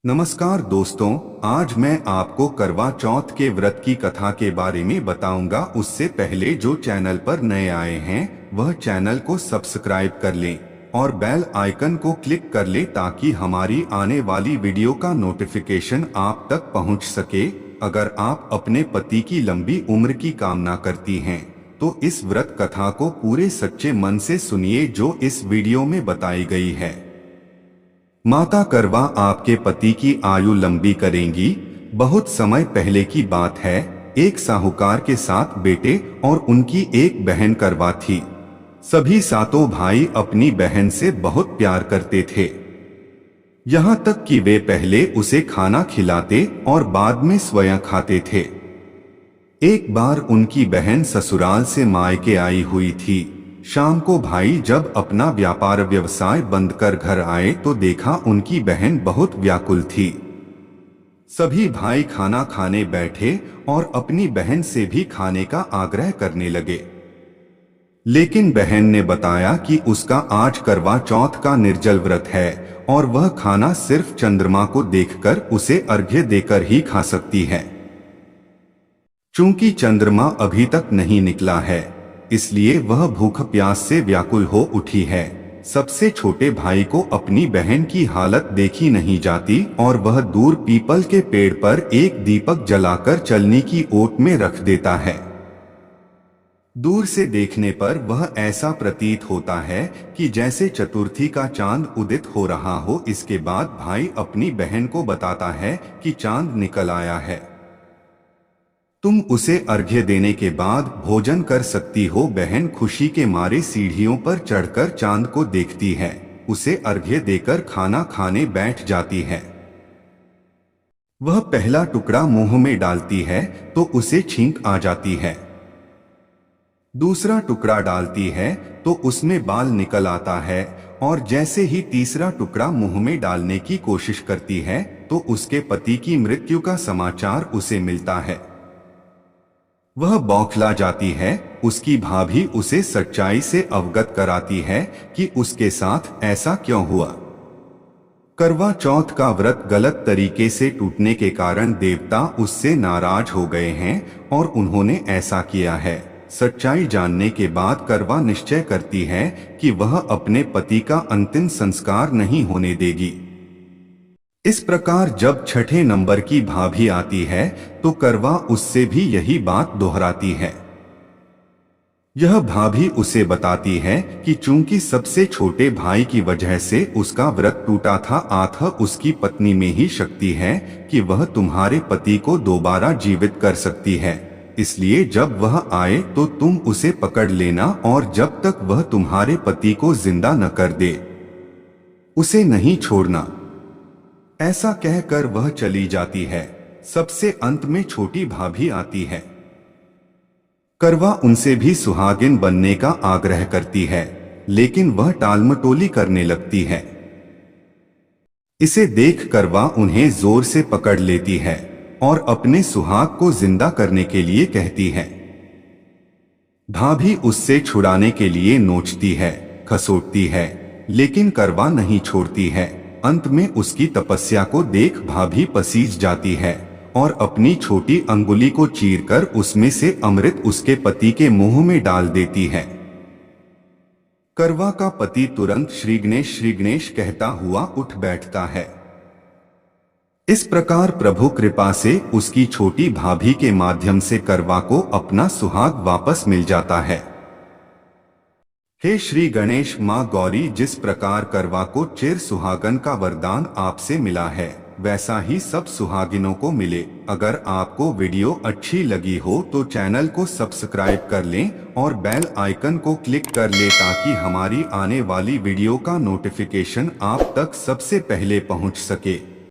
नमस्कार दोस्तों, आज मैं आपको करवा चौथ के व्रत की कथा के बारे में बताऊंगा। उससे पहले जो चैनल पर नए आए हैं वह चैनल को सब्सक्राइब कर लें और बेल आइकन को क्लिक कर लें ताकि हमारी आने वाली वीडियो का नोटिफिकेशन आप तक पहुंच सके। अगर आप अपने पति की लंबी उम्र की कामना करती हैं तो इस व्रत कथा को पूरे सच्चे मन से सुनिए जो इस वीडियो में बताई गई है। माता करवा आपके पति की आयु लंबी करेंगी। बहुत समय पहले की बात है, एक साहूकार के 7 बेटे और उनकी एक बहन करवा थी। सभी सातों भाई अपनी बहन से बहुत प्यार करते थे, यहाँ तक कि वे पहले उसे खाना खिलाते और बाद में स्वयं खाते थे। एक बार उनकी बहन ससुराल से मायके आई हुई थी। शाम को भाई जब अपना व्यापार व्यवसाय बंद कर घर आए तो देखा उनकी बहन बहुत व्याकुल थी। सभी भाई खाना खाने बैठे और अपनी बहन से भी खाने का आग्रह करने लगे, लेकिन बहन ने बताया कि उसका आज करवा चौथ का निर्जल व्रत है और वह खाना सिर्फ चंद्रमा को देखकर उसे अर्घ्य देकर ही खा सकती है। चूंकि चंद्रमा अभी तक नहीं निकला है, इसलिए वह भूख प्यास से व्याकुल हो उठी है। सबसे छोटे भाई को अपनी बहन की हालत देखी नहीं जाती और वह दूर पीपल के पेड़ पर एक दीपक जलाकर चलनी की ओट में रख देता है। दूर से देखने पर वह ऐसा प्रतीत होता है कि जैसे चतुर्थी का चांद उदित हो रहा हो। इसके बाद भाई अपनी बहन को बताता है कि चांद निकल आया है, तुम उसे अर्घ्य देने के बाद भोजन कर सकती हो। बहन खुशी के मारे सीढ़ियों पर चढ़कर चांद को देखती है, उसे अर्घ्य देकर खाना खाने बैठ जाती है। वह पहला टुकड़ा मुंह में डालती है तो उसे छींक आ जाती है। दूसरा टुकड़ा डालती है तो उसमें बाल निकल आता है और जैसे ही तीसरा टुकड़ा मुंह में डालने की कोशिश करती है तो उसके पति की मृत्यु का समाचार उसे मिलता है। वह बौखला जाती है। उसकी भाभी उसे सच्चाई से अवगत कराती है कि उसके साथ ऐसा क्यों हुआ। करवा चौथ का व्रत गलत तरीके से टूटने के कारण देवता उससे नाराज हो गए हैं और उन्होंने ऐसा किया है। सच्चाई जानने के बाद करवा निश्चय करती है कि वह अपने पति का अंतिम संस्कार नहीं होने देगी। इस प्रकार जब छठे नंबर की भाभी आती है तो करवा उससे भी यही बात दोहराती है। यह भाभी उसे बताती है कि चूंकि सबसे छोटे भाई की वजह से उसका व्रत टूटा था, अतः उसकी पत्नी में ही शक्ति है कि वह तुम्हारे पति को दोबारा जीवित कर सकती है। इसलिए जब वह आए तो तुम उसे पकड़ लेना और जब तक वह तुम्हारे पति को जिंदा न कर दे उसे नहीं छोड़ना। ऐसा कहकर वह चली जाती है। सबसे अंत में छोटी भाभी आती है। करवा उनसे भी सुहागिन बनने का आग्रह करती है, लेकिन वह टालमटोली करने लगती है। इसे देख करवा उन्हें जोर से पकड़ लेती है और अपने सुहाग को जिंदा करने के लिए कहती है। भाभी उससे छुड़ाने के लिए नोचती है, खसोटती है, लेकिन करवा नहीं छोड़ती है। अंत में उसकी तपस्या को देख भाभी पसीज जाती है और अपनी छोटी अंगुली को चीरकर उसमें से अमृत उसके पति के मुंह में डाल देती है। करवा का पति तुरंत श्री गणेश कहता हुआ उठ बैठता है। इस प्रकार प्रभु कृपा से उसकी छोटी भाभी के माध्यम से करवा को अपना सुहाग वापस मिल जाता है। हे श्री गणेश माँ गौरी, जिस प्रकार करवा को चिर सुहागन का वरदान आपसे मिला है वैसा ही सब सुहागिनों को मिले। अगर आपको वीडियो अच्छी लगी हो तो चैनल को सब्सक्राइब कर लें और बेल आइकन को क्लिक कर लें ताकि हमारी आने वाली वीडियो का नोटिफिकेशन आप तक सबसे पहले पहुंच सके।